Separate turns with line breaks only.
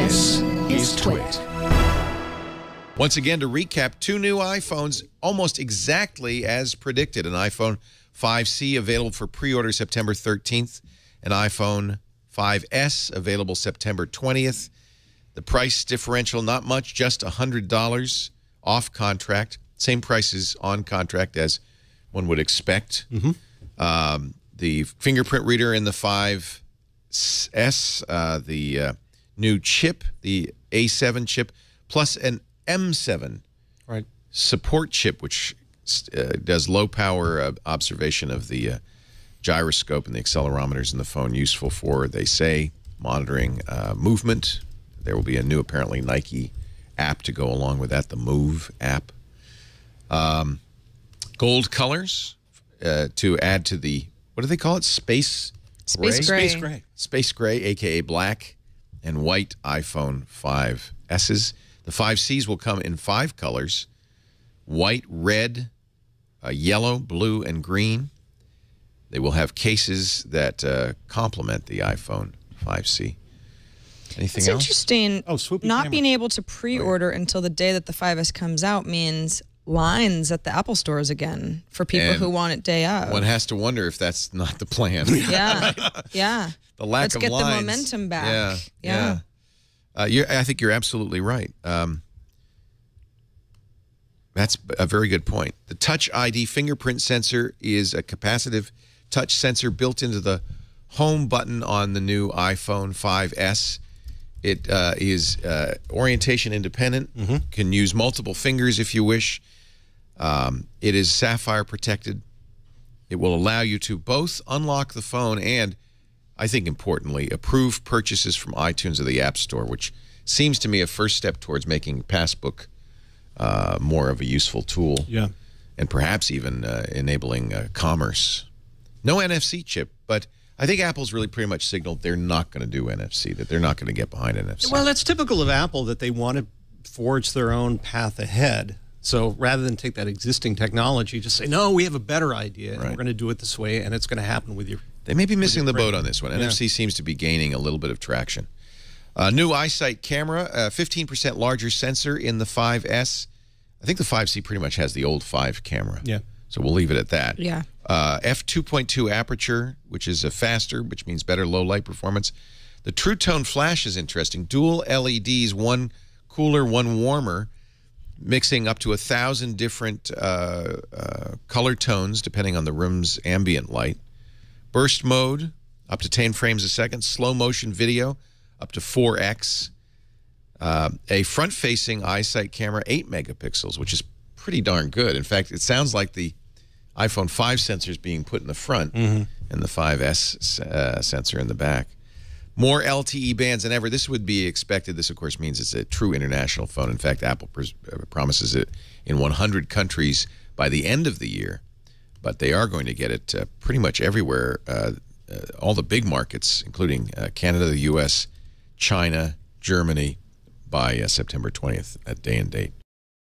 This is Twit.
Once again, to recap, 2 new iPhones almost exactly as predicted. An iPhone 5C available for pre-order September 13th. An iPhone 5S available September 20th. The price differential, not much, just $100 off contract. Same prices on contract as one would expect. The fingerprint reader in the 5S, the new chip, the A7 chip, plus an M7 support chip, which does low-power observation of the gyroscope and the accelerometers in the phone, useful for, they say, monitoring movement. There will be a new, apparently, Nike app to go along with that, the Move app. Gold colors to add to the, what do they call it? Space gray?
Space gray.
Space gray, a.k.a. black, and white iPhone 5Ss. The 5Cs will come in 5 colors: white, red, yellow, blue, and green. They will have cases that complement the iPhone 5C. Anything
It's
else?
interesting. Not being able to pre-order until the day that the 5S comes out means lines at the Apple stores again for people who want it day of.
One has to wonder if that's not the plan.
Yeah, yeah.
The lack
Let's
of
get
lines.
the momentum back.
Yeah. I think you're absolutely right. That's a very good point. The Touch ID fingerprint sensor is a capacitive touch sensor built into the home button on the new iPhone 5S. It is orientation independent, can use multiple fingers if you wish. It is sapphire protected. It will allow you to both unlock the phone and, I think importantly, approve purchases from iTunes or the App Store, which seems to me a first step towards making Passbook more of a useful tool.
Yeah.
And perhaps even enabling commerce. No NFC chip, but I think Apple's really pretty much signaled they're not going to do NFC, that they're not going to get behind NFC.
Well, that's typical of Apple, that they want to forge their own path ahead. So rather than take that existing technology, just say, no, we have a better idea, and we're going to do it this way, and it's going to happen with your...
They may be missing the boat on this one. NFC seems to be gaining a little bit of traction. New EyeSight camera, 15% larger sensor in the 5S. I think the 5C pretty much has the old 5 camera.
Yeah.
So we'll leave it at that.
Yeah.
F2.2 aperture, which is a faster, which means better low light performance. The True Tone flash is interesting. Dual LEDs, one cooler, one warmer, mixing up to 1,000 different color tones depending on the room's ambient light. Burst mode, up to 10 frames a second. Slow motion video, up to 4x. A front-facing EyeSight camera, 8 megapixels, which is pretty darn good. In fact, it sounds like the iPhone 5 sensor is being put in the front and the 5S sensor in the back. More LTE bands than ever. This would be expected. This, of course, means it's a true international phone. In fact, Apple promises it in 100 countries by the end of the year. But they are going to get it pretty much everywhere, all the big markets, including Canada, the U.S., China, Germany, by September 20th, that day and date.